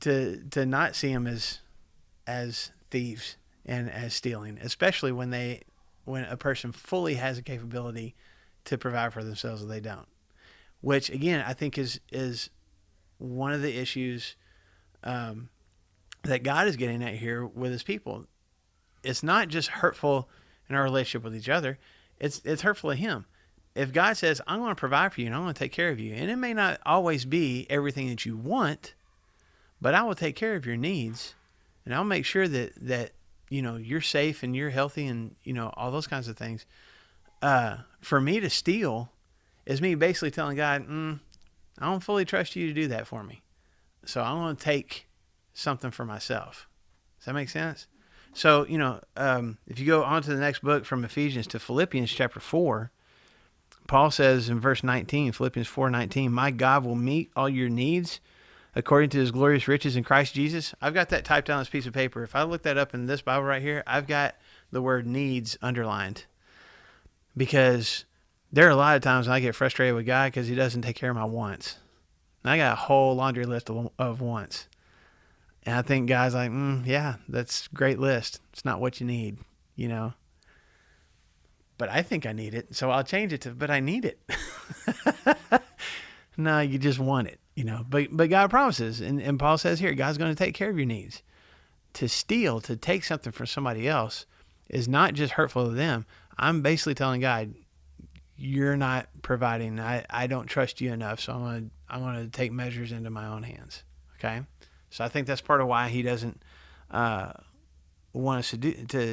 to not see them as thieves and as stealing, especially when a person fully has a capability to provide for themselves and they don't. Which again, I think is one of the issues that God is getting at here with His people. It's not just hurtful in our relationship with each other; it's hurtful to Him. If God says, I'm going to provide for you and I'm going to take care of you, and it may not always be everything that you want, but I will take care of your needs, and I'll make sure that you know, you're safe and you're healthy and, you know, all those kinds of things. For me to steal is me basically telling God, I don't fully trust you to do that for me. So I'm going to take something for myself. Does that make sense? So, you know, if you go on to the next book from Ephesians to Philippians chapter 4, Paul says in verse 19, Philippians 4:19, my God will meet all your needs according to His glorious riches in Christ Jesus. I've got that typed on this piece of paper. If I look that up in this Bible right here, I've got the word needs underlined, because there are a lot of times when I get frustrated with God because He doesn't take care of my wants. And I got a whole laundry list of wants. And I think God's like, yeah, that's a great list. It's not what you need, you know. But I think I need it, so I'll change it to, but I need it. No, you just want it, you know. But God promises, and Paul says here, God's going to take care of your needs. To steal, to take something from somebody else is not just hurtful to them. I'm basically telling God, you're not providing. I don't trust you enough, so I'm going to take measures into my own hands. Okay? So I think that's part of why He doesn't want us to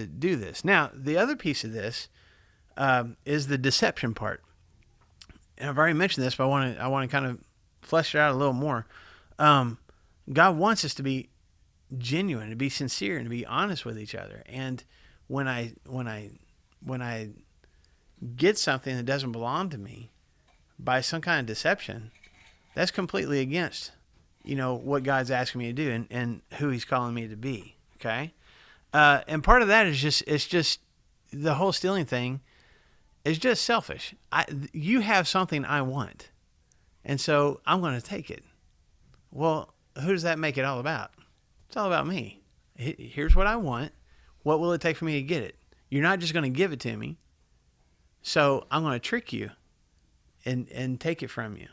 do this. Now, the other piece of this is the deception part. And I've already mentioned this, but I want to kind of flesh it out a little more. God wants us to be genuine, to be sincere, and to be honest with each other. And when I get something that doesn't belong to me by some kind of deception, that's completely against, you know, what God's asking me to do and who He's calling me to be. Okay, and part of that is it's just the whole stealing thing. It's just selfish. You have something I want, and so I'm going to take it. Well, who does that make it all about? It's all about me. Here's what I want. What will it take for me to get it? You're not just going to give it to me, so I'm going to trick you and take it from you.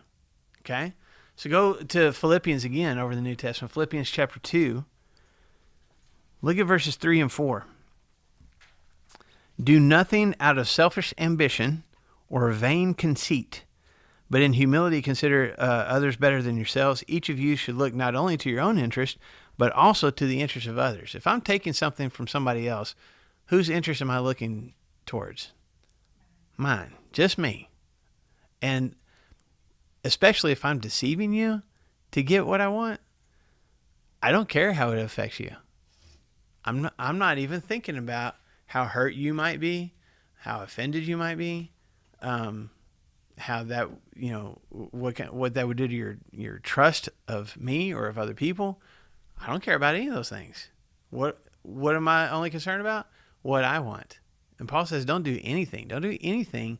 Okay? So go to Philippians again over the New Testament. Philippians chapter 2. Look at verses 3 and 4. Do nothing out of selfish ambition or vain conceit, but in humility consider others better than yourselves. Each of you should look not only to your own interest, but also to the interest of others. If I'm taking something from somebody else, whose interest am I looking towards? Mine. Just me. And especially if I'm deceiving you to get what I want, I don't care how it affects you. I'm not even thinking about how hurt you might be, how offended you might be, how that, you know, what that would do to your trust of me or of other people. I don't care about any of those things. What am I only concerned about? What I want. And Paul says, don't do anything. Don't do anything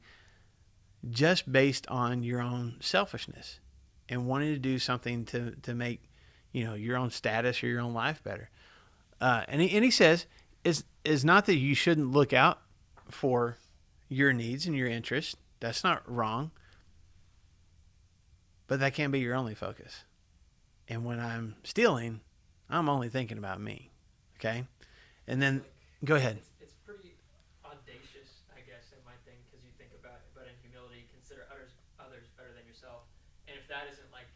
just based on your own selfishness and wanting to do something to make, your own status or your own life better. And he says, is not that you shouldn't look out for your needs and your interests. That's not wrong. But that can't be your only focus. And when I'm stealing, I'm only thinking about me. Okay? And then, go ahead. It's pretty audacious, I guess, in my thing, because you think about it, but in humility, consider others better than yourself. And if that isn't like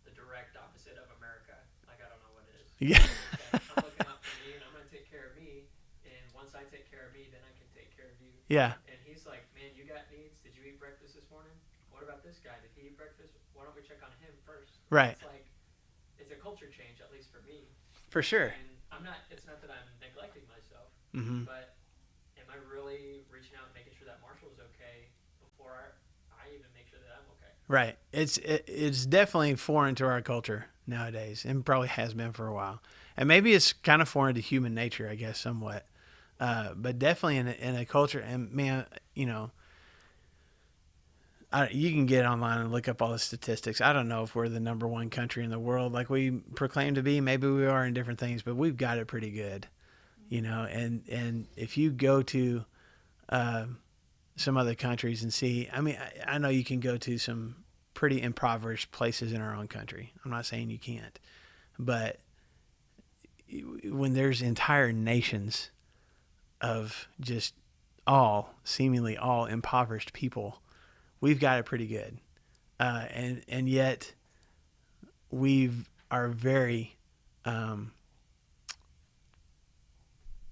the direct opposite of America, like I don't know what it is. Yeah. I'm looking out for me, and I'm going to take care of me. And once I take care of me, then I can take care of you. Yeah. And he's like, man, you got needs? Did you eat breakfast this morning? What about this guy? Did he eat breakfast? Why don't we check on him first? Right. It's like, it's a culture change, at least for me. For sure. And it's not that I'm neglecting myself, Mm-hmm. but am I really reaching out and making sure that Marshall is okay before I even make sure that I'm okay? Right. It's definitely foreign to our culture nowadays, and probably has been for a while. And maybe it's kind of foreign to human nature, I guess, somewhat. But definitely in a culture, and man, you can get online and look up all the statistics. I don't know if we're the number one country in the world like we proclaim to be. Maybe we are in different things, but we've got it pretty good, and if you go to some other countries and see, I know you can go to some pretty impoverished places in our own country. I'm not saying you can't, but when there's entire nations of just seemingly all impoverished people, we've got it pretty good. And yet we are very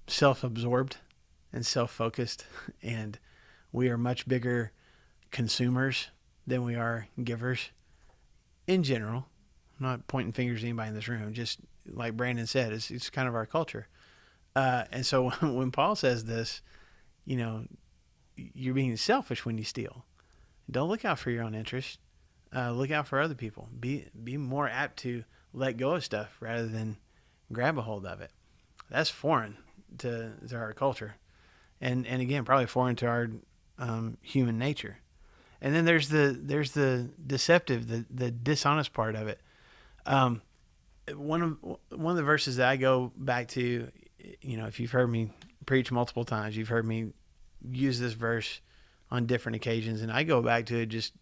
self-absorbed and self-focused, and we are much bigger consumers than we are givers in general. I'm not pointing fingers at anybody in this room, just like Brandon said, it's kind of our culture. And so when Paul says this, you're being selfish when you steal. Don't look out for your own interest. Look out for other people. Be more apt to let go of stuff rather than grab a hold of it. That's foreign to our culture, and again, probably foreign to our human nature. And then there's the deceptive, the dishonest part of it. One of the verses that I go back to, if you've heard me preach multiple times, you've heard me use this verse on different occasions, and I go back to it just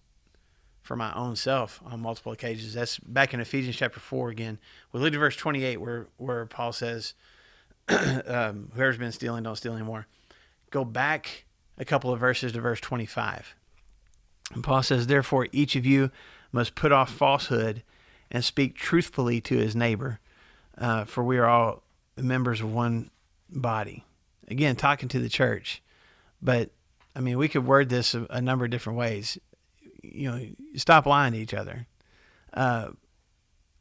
for my own self on multiple occasions. That's back in Ephesians chapter 4 again. We look at verse 28 where Paul says, whoever's been stealing, don't steal anymore. Go back a couple of verses to verse 25. And Paul says, therefore, each of you must put off falsehood and speak truthfully to his neighbor, for we are all members of one body. Again, talking to the church. But, we could word this a number of different ways. Stop lying to each other.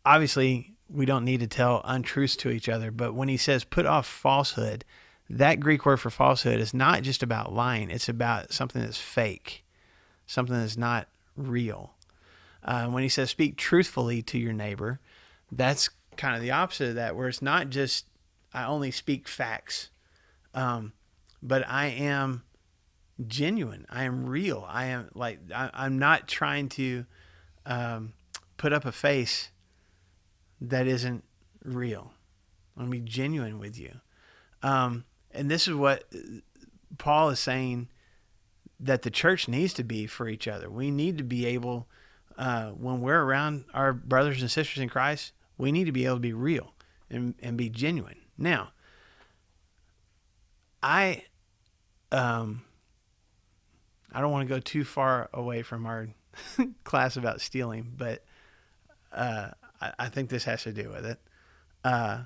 Obviously, we don't need to tell untruths to each other, but when he says put off falsehood, that Greek word for falsehood is not just about lying. It's about something that's fake, something that's not real. When he says speak truthfully to your neighbor, that's kind of the opposite of that, where it's not just I only speak facts, but I am genuine. I am real. I'm not trying to put up a face that isn't real. I'm going to be genuine with you. And this is what Paul is saying that the church needs to be for each other. We need to be able, when we're around our brothers and sisters in Christ, we need to be able to be real and be genuine. Now, I don't want to go too far away from our class about stealing, but I think this has to do with it. I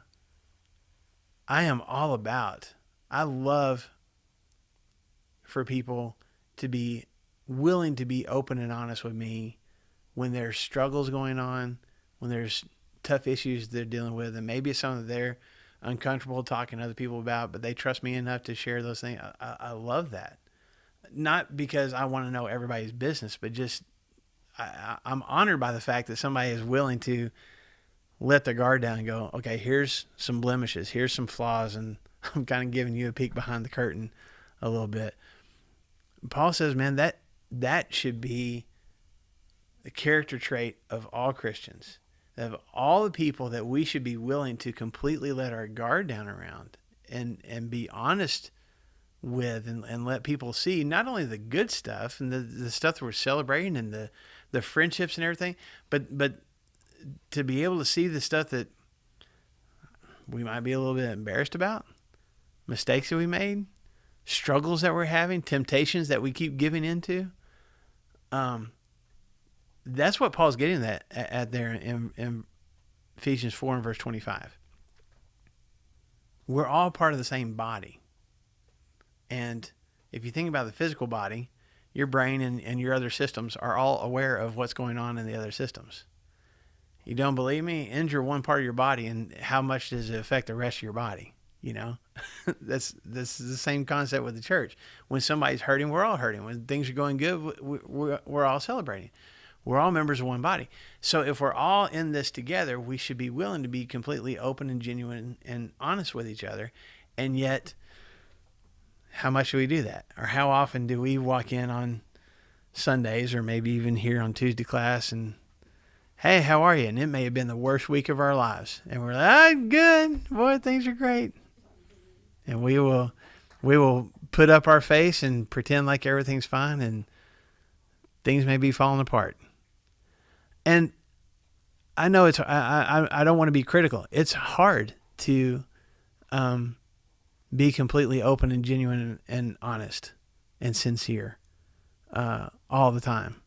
love for people to be willing to be open and honest with me when there's struggles going on, when there's tough issues they're dealing with, and maybe it's something that they're uncomfortable talking to other people about, but they trust me enough to share those things. I love that. Not because I want to know everybody's business, but just I'm honored by the fact that somebody is willing to let their guard down and go, okay, here's some blemishes, here's some flaws, and I'm kind of giving you a peek behind the curtain a little bit. Paul says, man, that should be the character trait of all Christians, of all the people that we should be willing to completely let our guard down around and be honest with and let people see not only the good stuff and the stuff that we're celebrating and the friendships and everything, but to be able to see the stuff that we might be a little bit embarrassed about, mistakes that we made, struggles that we're having, temptations that we keep giving into. That's what Paul's getting at there in Ephesians 4 and verse 25. We're all part of the same body. And if you think about the physical body, your brain and your other systems are all aware of what's going on in the other systems. You don't believe me? Injure one part of your body, and how much does it affect the rest of your body? You know, that's the same concept with the church. When somebody's hurting, we're all hurting. When things are going good, we're all celebrating. We're all members of one body. So if we're all in this together, we should be willing to be completely open and genuine and honest with each other. And yet, how much do we do that? Or how often do we walk in on Sundays or maybe even here on Tuesday class and, hey, how are you? And it may have been the worst week of our lives. And we're like, good. Boy, things are great. And we will put up our face and pretend like everything's fine, and things may be falling apart. And I know I don't want to be critical. It's hard to be completely open and genuine and honest and sincere all the time.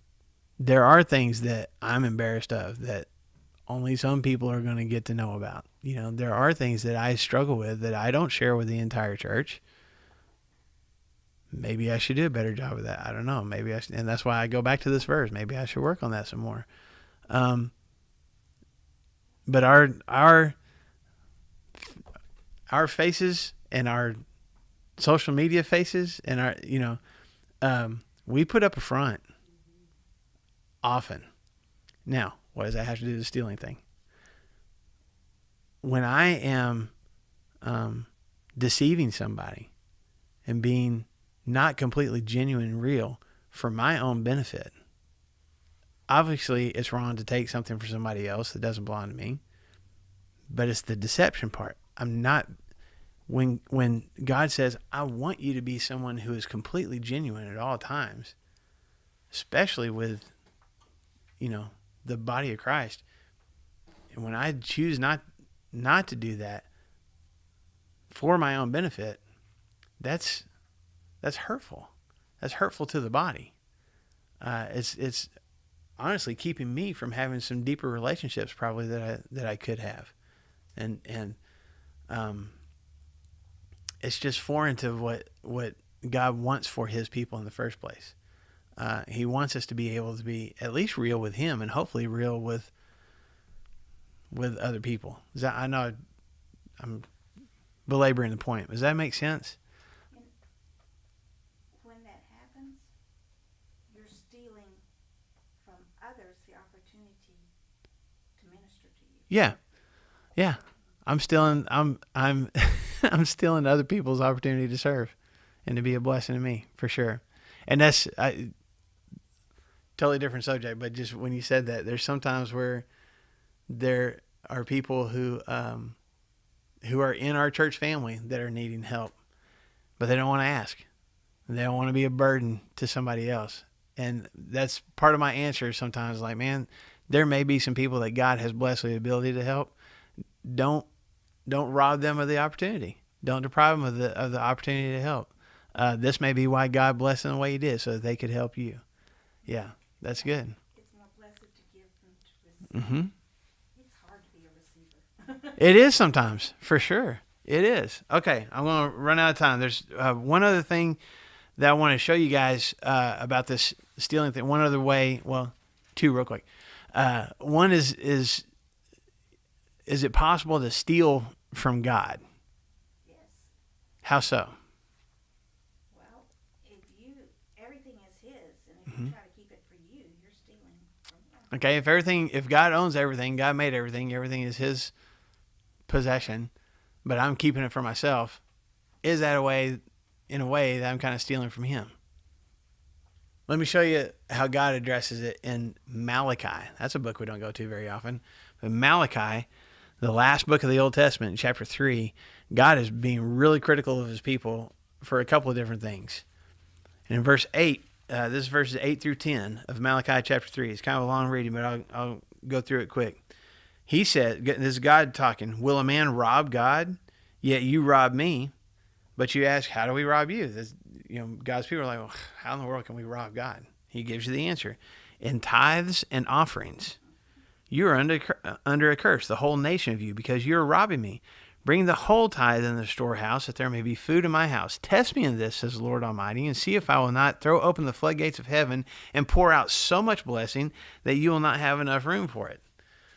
There are things that I'm embarrassed of that only some people are going to get to know about. You know, there are things that I struggle with that I don't share with the entire church. Maybe I should do a better job of that. I don't know. Maybe I should, and that's why I go back to this verse. Maybe I should work on that some more. But our faces and our social media faces and our, we put up a front often. Now, what does that have to do with the stealing thing? When I am deceiving somebody and being not completely genuine and real for my own benefit, obviously it's wrong to take something for somebody else that doesn't belong to me, but it's the deception part. I'm not, when God says, I want you to be someone who is completely genuine at all times, especially with, the body of Christ. And when I choose not to do that for my own benefit, that's hurtful. That's hurtful to the body. It's honestly keeping me from having some deeper relationships probably that I could have. And it's just foreign to what God wants for his people in the first place. He wants us to be able to be at least real with him and hopefully real with other people. I know I'm belaboring the point. Does that make sense? When that happens, you're stealing from others the opportunity to minister to you. Yeah. I'm stealing other people's opportunity to serve and to be a blessing to me, for sure. And that's totally different subject, but just when you said that, there's sometimes where there are people who are in our church family that are needing help, but they don't want to ask. They don't want to be a burden to somebody else. And that's part of my answer sometimes, like, man, there may be some people that God has blessed with the ability to help. Don't rob them of the opportunity. Don't deprive them of the opportunity to help. This may be why God blessed them the way he did, so that they could help you. Yeah, that's good. It's more blessed to give than to receive. Mm-hmm. It's hard to be a receiver. It is sometimes, for sure. It is. Okay, I'm going to run out of time. There's one other thing that I want to show you guys about this stealing thing. One other way, well, two real quick. One is it possible to steal from God? Yes. How so? Well, everything is his, and if you try to keep it for you, you're stealing from him. Okay, if God owns everything, God made everything is his possession, but I'm keeping it for myself, is that a way in a way that I'm kind of stealing from him. Let me show you how God addresses it in Malachi. That's a book we don't go to very often. But Malachi, the last book of the Old Testament, in chapter 3, God is being really critical of his people for a couple of different things. And in verse 8, this is verses 8 through 10 of Malachi chapter 3. It's kind of a long reading, but I'll go through it quick. He said, this is God talking, will a man rob God? Yet you rob me. But you ask, how do we rob you? God's people are like, well, how in the world can we rob God? He gives you the answer. In tithes and offerings, you are under a curse, the whole nation of you, because you are robbing me. Bring the whole tithe in the storehouse, that there may be food in my house. Test me in this, says the Lord Almighty, and see if I will not throw open the floodgates of heaven and pour out so much blessing that you will not have enough room for it.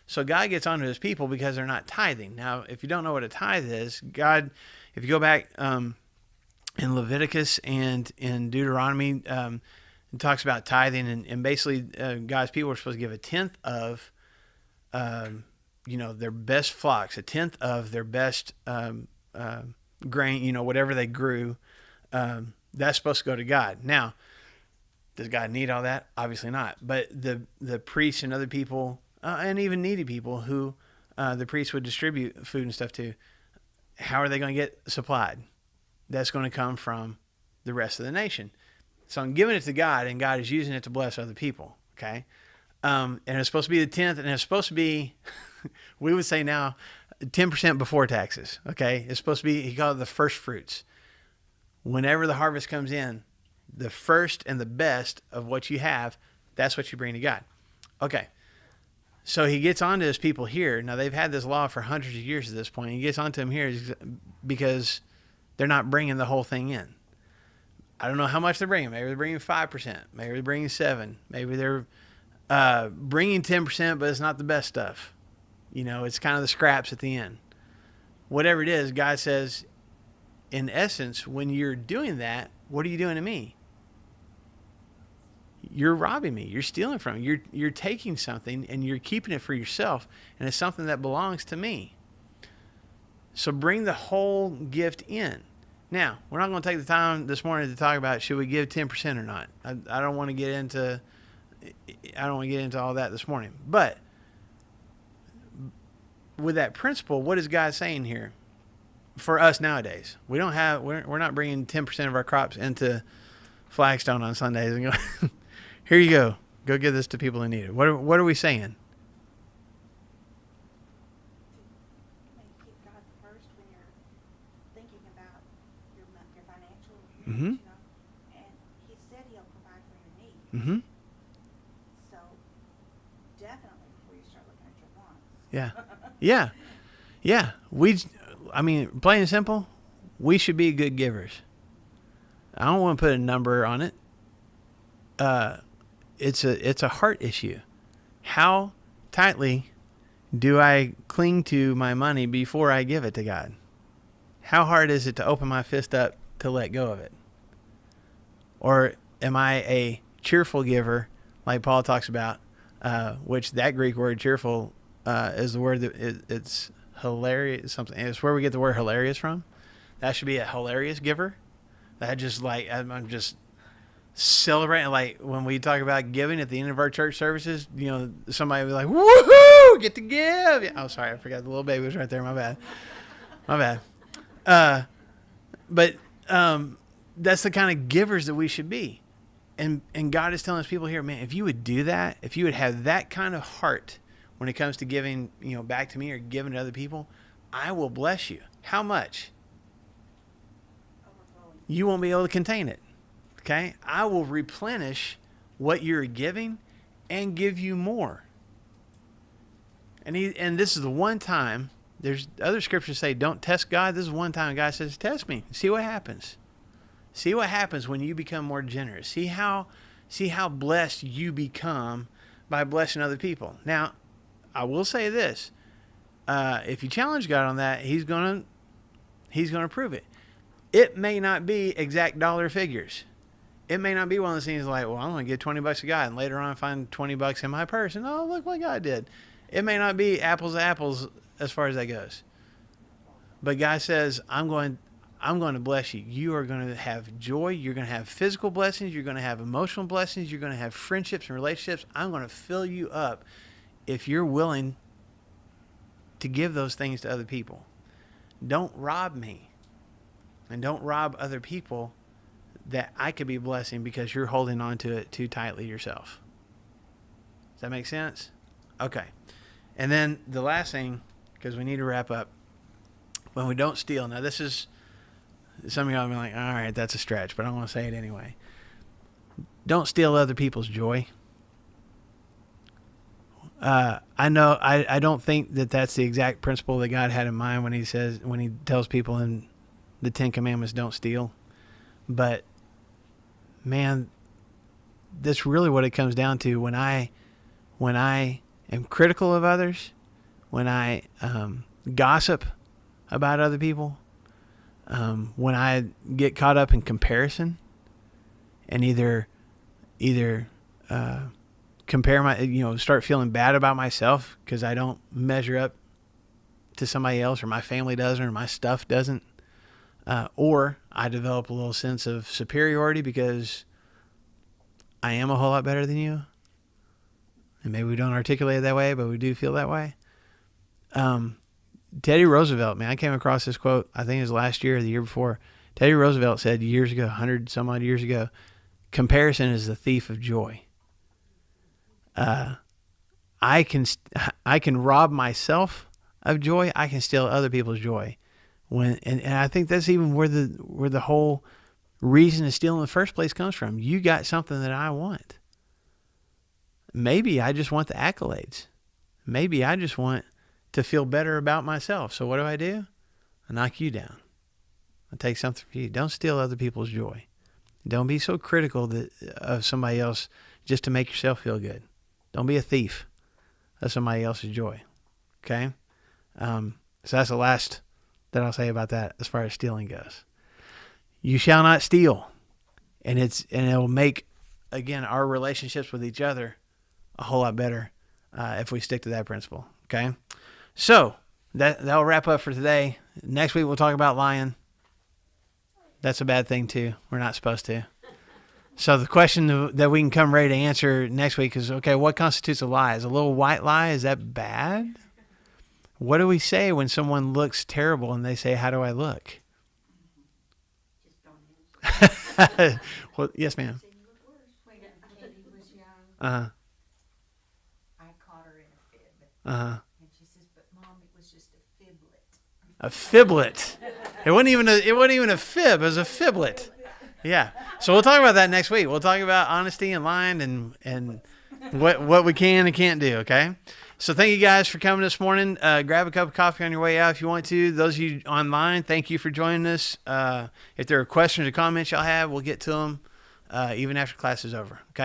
So God gets onto his people because they're not tithing. Now, if you don't know what a tithe is, God, if you go back in Leviticus and in Deuteronomy, it talks about tithing, and basically God's people are supposed to give a tenth of their best flocks, a tenth of their best grain, whatever they grew, that's supposed to go to God. Now, does God need all that? Obviously not. But the priests and other people, and even needy people who the priests would distribute food and stuff to, how are they going to get supplied? That's going to come from the rest of the nation. So I'm giving it to God, and God is using it to bless other people, okay? And it's supposed to be the 10th, and it's supposed to be, we would say now, 10% before taxes, okay? It's supposed to be, he called it the first fruits. Whenever the harvest comes in, the first and the best of what you have, that's what you bring to God. Okay, so he gets on to his people here. Now, they've had this law for hundreds of years at this point. He gets on to them here because they're not bringing the whole thing in. I don't know how much they're bringing. Maybe they're bringing 5%. Maybe they're bringing 7%. Maybe they're bringing 10%, but it's not the best stuff. It's kind of the scraps at the end. Whatever it is, God says, in essence, when you're doing that, what are you doing to me? You're robbing me. You're stealing from me. You're taking something and you're keeping it for yourself, and it's something that belongs to me. So bring the whole gift in. Now, we're not going to take the time this morning to talk about should we give 10% or not. I don't want to get into all that this morning. But with that principle, what is God saying here for us nowadays? We're not bringing 10% of our crops into Flagstone on Sundays and go, here you go give this to people who need it. What are we saying? Keep God first when you're thinking about your financial needs, Mm-hmm. and he said he'll provide for your needs. Mm-hmm. So definitely before you start looking at your wants. Yeah. Plain and simple, we should be good givers. I don't want to put a number on it. It's a heart issue. How tightly do I cling to my money before I give it to God? How hard is it to open my fist up to let go of it? Or am I a cheerful giver, like Paul talks about, which that Greek word cheerful is the word that it's hilarious, something. It's where we get the word hilarious from. That should be a hilarious giver. That just I'm just celebrating. Like when we talk about giving at the end of our church services, somebody will be like, woohoo, get to give. Yeah, oh, sorry, I forgot the little baby was right there. My bad. But that's the kind of givers that we should be. And God is telling us people here, man, if you would do that, if you would have that kind of heart when it comes to giving, back to me or giving to other people, I will bless you. How much? Overflowing. You won't be able to contain it. Okay? I will replenish what you're giving and give you more. And this is the one time, there's other scriptures say, don't test God. This is one time God says, test me. See what happens. See what happens when you become more generous. See how blessed you become by blessing other people. Now, I will say this. If you challenge God on that, he's gonna prove it. It may not be exact dollar figures. It may not be one of those things like, well, I'm going to give $20 to God, and later on I find $20 in my purse, and oh, look what God did. It may not be apples to apples as far as that goes. But God says, I'm going I'm going to bless you. You are going to have joy. You're going to have physical blessings. You're going to have emotional blessings. You're going to have friendships and relationships. I'm going to fill you up if you're willing to give those things to other people. Don't rob me. And don't rob other people that I could be blessing because you're holding on to it too tightly yourself. Does that make sense? Okay. And then the last thing, because we need to wrap up, when we don't steal. Now, this is, some of y'all will be like, all right, that's a stretch, but I want to say it anyway. Don't steal other people's joy. I know, I don't think that that's the exact principle that God had in mind when he tells people in the 10 Commandments, don't steal. But, man, that's really what it comes down to. When I am critical of others, when I gossip about other people, when I get caught up in comparison and either compare start feeling bad about myself because I don't measure up to somebody else, or my family doesn't, or my stuff doesn't, or I develop a little sense of superiority because I am a whole lot better than you. And maybe we don't articulate it that way, but we do feel that way. Teddy Roosevelt, man, I came across this quote, I think it was last year or the year before. Teddy Roosevelt said years ago, 100 some odd years ago, comparison is the thief of joy. I can rob myself of joy. I can steal other people's joy. And I think that's even where the whole reason to steal in the first place comes from. You got something that I want. Maybe I just want the accolades. Maybe I just want to feel better about myself. So what do? I knock you down. I take something from you. Don't steal other people's joy. Don't be so critical of somebody else just to make yourself feel good. Don't be a thief of somebody else's joy. Okay? So that's the last that I'll say about that as far as stealing goes. You shall not steal. And it'll make, again, our relationships with each other a whole lot better if we stick to that principle. Okay? So that'll wrap up for today. Next week we'll talk about lying. That's a bad thing too. We're not supposed to. So the question that we can come ready to answer next week is, okay, what constitutes a lie? Is a little white lie, is that bad? What do we say when someone looks terrible and they say, how do I look? Just don't answer. Well, yes, ma'am. Say you look worse. When Katie was young, Uh-huh. I caught her in a fib. Uh-huh. And she says, but Mom, it was just a fiblet. A fiblet. It wasn't even a fib. It was a fiblet. Yeah. So we'll talk about that next week. We'll talk about honesty and lying and what we can and can't do. Okay. So thank you guys for coming this morning. Grab a cup of coffee on your way out if you want to. Those of you online, thank you for joining us. If there are questions or comments y'all have, we'll get to them even after class is over. Okay.